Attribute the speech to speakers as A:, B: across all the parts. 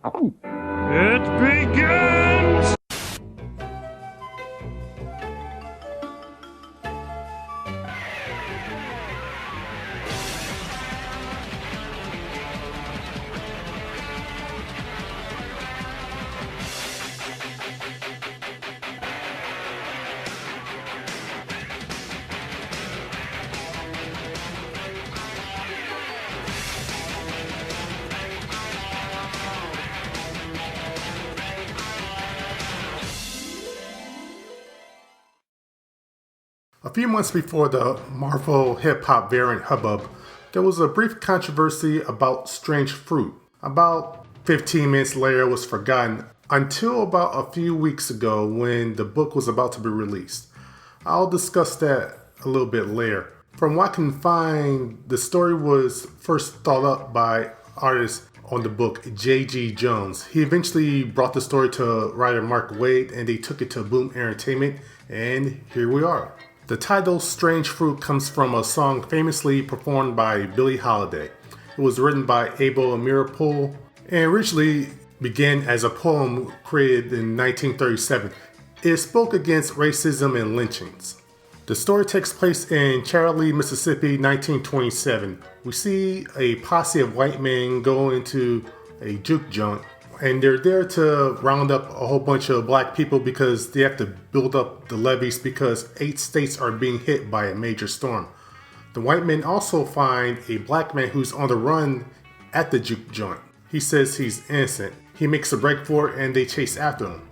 A: It begins!
B: A few months before the Marvel hip-hop variant hubbub, there was a brief controversy about Strange Fruit. About 15 minutes later, it was forgotten until about a few weeks ago when the book was about to be released. I'll discuss that a little bit later. From what I can find, the story was first thought up by artist on the book, J.G. Jones. He eventually brought the story to writer Mark Waid and they took it to Boom Entertainment, and here we are. The title Strange Fruit comes from a song famously performed by Billie Holiday. It was written by Abel Meeropol and originally began as a poem created in 1937. It spoke against racism and lynchings. The story takes place in Charlie, Mississippi, 1927. We see a posse of white men go into a juke joint, and they're there to round up a whole bunch of black people because they have to build up the levees because 8 states are being hit by a major storm. The white men also find a black man who's on the run at the juke joint. He says he's innocent. He makes a break for it and they chase after him.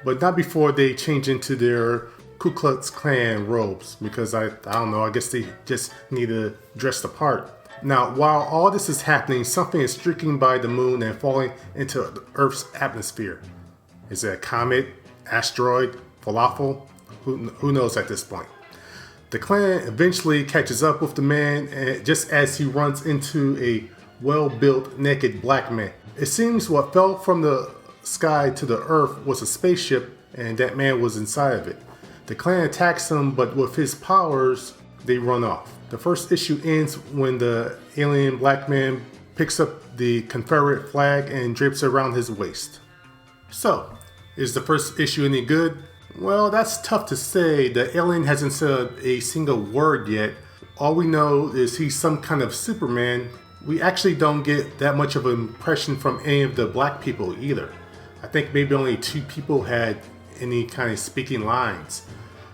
B: But not before they change into their Ku Klux Klan robes because I don't know, I guess they just need to dress the part. Now, while all this is happening, something is streaking by the moon and falling into the Earth's atmosphere. Is it a comet, asteroid, falafel? Who knows at this point? The Klan eventually catches up with the man and just as he runs into a well-built, naked black man. It seems what fell from the sky to the earth was a spaceship and that man was inside of it. The Klan attacks him, but with his powers, they run off. The first issue ends when the alien black man picks up the Confederate flag and drapes it around his waist. So, is the first issue any good? Well, that's tough to say. The alien hasn't said a single word yet. All we know is he's some kind of Superman. We actually don't get that much of an impression from any of the black people either. I think maybe only 2 people had any kind of speaking lines.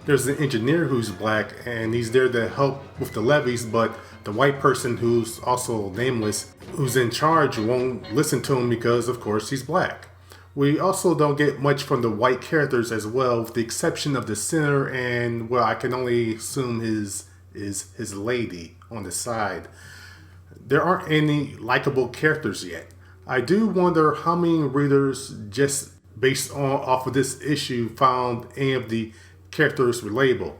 B: There's an engineer who's black and he's there to help with the levees, but the white person who's also nameless, who's in charge, won't listen to him because of course he's black. We also don't get much from the white characters as well, with the exception of the center and, well, I can only assume his lady on the side. There aren't any likable characters yet. I do wonder how many readers just based off of this issue found any of the characters relatable.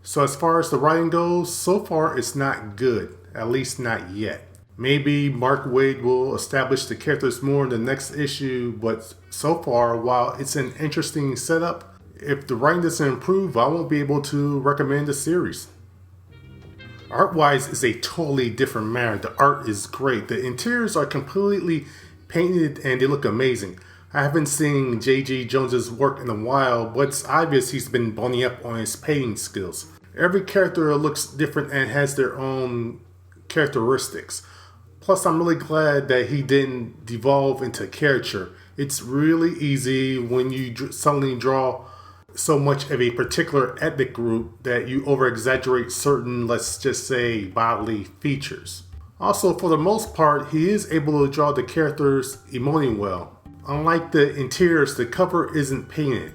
B: So as far as the writing goes, so far it's not good, at least not yet. Maybe Mark Waid will establish the characters more in the next issue, but so far, while it's an interesting setup, if the writing doesn't improve, I won't be able to recommend the series. Art-wise, it's a totally different matter. The art is great. The interiors are completely painted and they look amazing. I haven't seen J.G. Jones's work in a while, but it's obvious he's been boning up on his painting skills. Every character looks different and has their own characteristics. Plus, I'm really glad that he didn't devolve into caricature. It's really easy when you suddenly draw so much of a particular ethnic group that you over-exaggerate certain, let's just say, bodily features. Also, for the most part, he is able to draw the characters emoting well. Unlike the interiors, the cover isn't painted.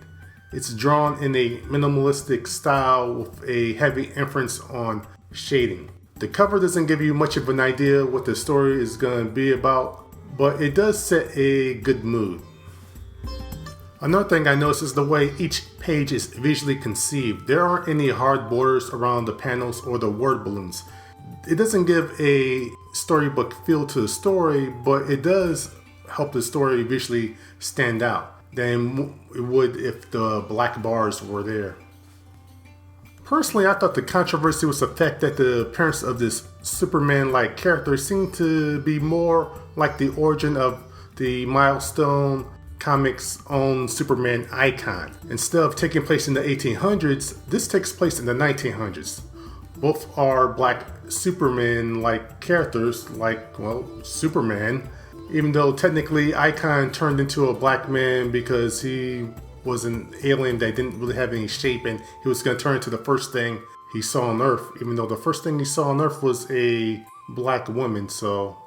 B: It's drawn in a minimalistic style with a heavy emphasis on shading. The cover doesn't give you much of an idea what the story is going to be about, but it does set a good mood. Another thing I noticed is the way each page is visually conceived. There aren't any hard borders around the panels or the word balloons. It doesn't give a storybook feel to the story, but it does help the story visually stand out than it would if the black bars were there. Personally, I thought the controversy was the fact that the appearance of this Superman-like character seemed to be more like the origin of the Milestone Comics' own Superman icon. Instead of taking place in the 1800s, this takes place in the 1900s. Both are black Superman-like characters, like, well, Superman, even though technically Icon turned into a black man because he was an alien that didn't really have any shape, and he was going to turn into the first thing he saw on Earth, even though the first thing he saw on Earth was a black woman, so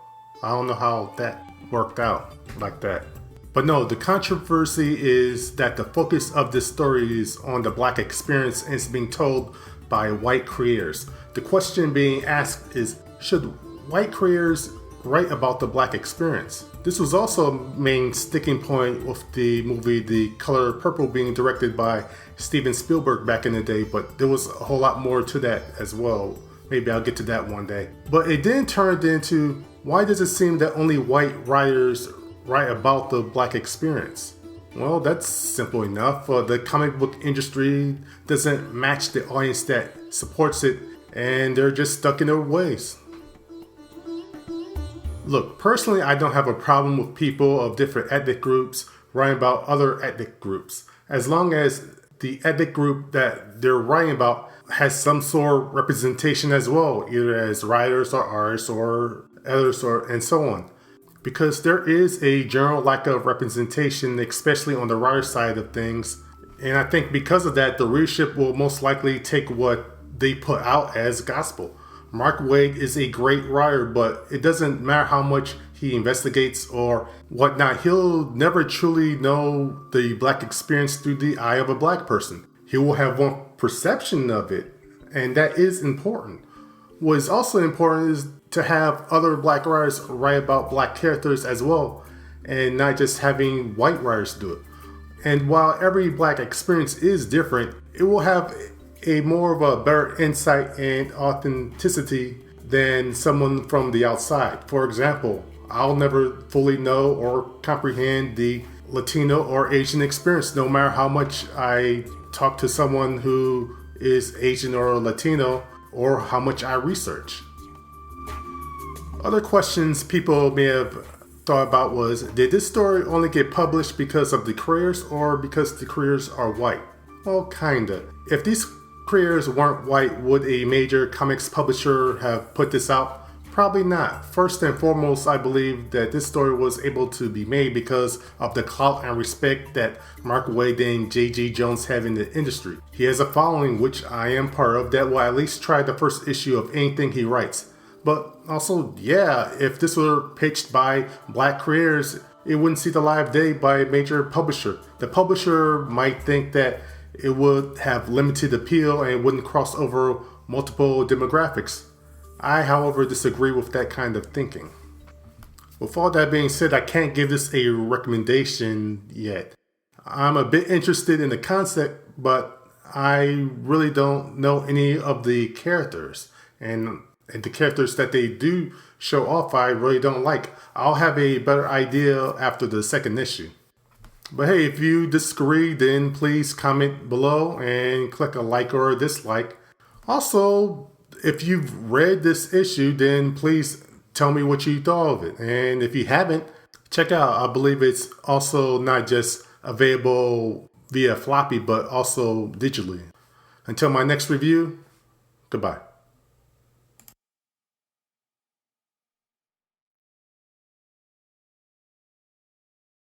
B: I don't know how that worked out like that. But no, the controversy is that the focus of this story is on the black experience and it's being told by white creators. The question being asked is, should white creators write about the black experience? This was also a main sticking point with the movie The Color Purple being directed by Steven Spielberg back in the day, but there was a whole lot more to that as well. Maybe I'll get to that one day. But it then turned into, why does it seem that only white writers write about the black experience? Well, that's simple enough. The comic book industry doesn't match the audience that supports it, and they're just stuck in their ways. Look, personally, I don't have a problem with people of different ethnic groups writing about other ethnic groups, as long as the ethnic group that they're writing about has some sort of representation as well, either as writers or artists or editors and so on. Because there is a general lack of representation, especially on the writer side of things. And I think because of that, the readership will most likely take what they put out as gospel. Mark Waid is a great writer, but it doesn't matter how much he investigates or whatnot, he'll never truly know the black experience through the eye of a black person. He will have one perception of it, and that is important. What is also important is to have other black writers write about black characters as well, and not just having white writers do it. And while every black experience is different, it will have a more of a better insight and authenticity than someone from the outside. For example, I'll never fully know or comprehend the Latino or Asian experience, no matter how much I talk to someone who is Asian or Latino, or how much I research. Other questions people may have thought about was, did this story only get published because of the creators or because the creators are white? Well, kinda. If these creators weren't white, would a major comics publisher have put this out? Probably not. First and foremost, I believe that this story was able to be made because of the clout and respect that Mark Waid and J.G. Jones have in the industry. He has a following, which I am part of, that will at least try the first issue of anything he writes. But also, yeah, if this were pitched by black creators, it wouldn't see the live day by a major publisher. The publisher might think that it would have limited appeal and wouldn't cross over multiple demographics. I, however, disagree with that kind of thinking. With all that being said, I can't give this a recommendation yet. I'm a bit interested in the concept, but I really don't know any of the characters. And the characters that they do show off, I really don't like. I'll have a better idea after the second issue. But hey, if you disagree, then please comment below and click a like or a dislike. Also, if you've read this issue, then please tell me what you thought of it. And if you haven't, check out. I believe it's also not just available via floppy, but also digitally. Until my next review, goodbye.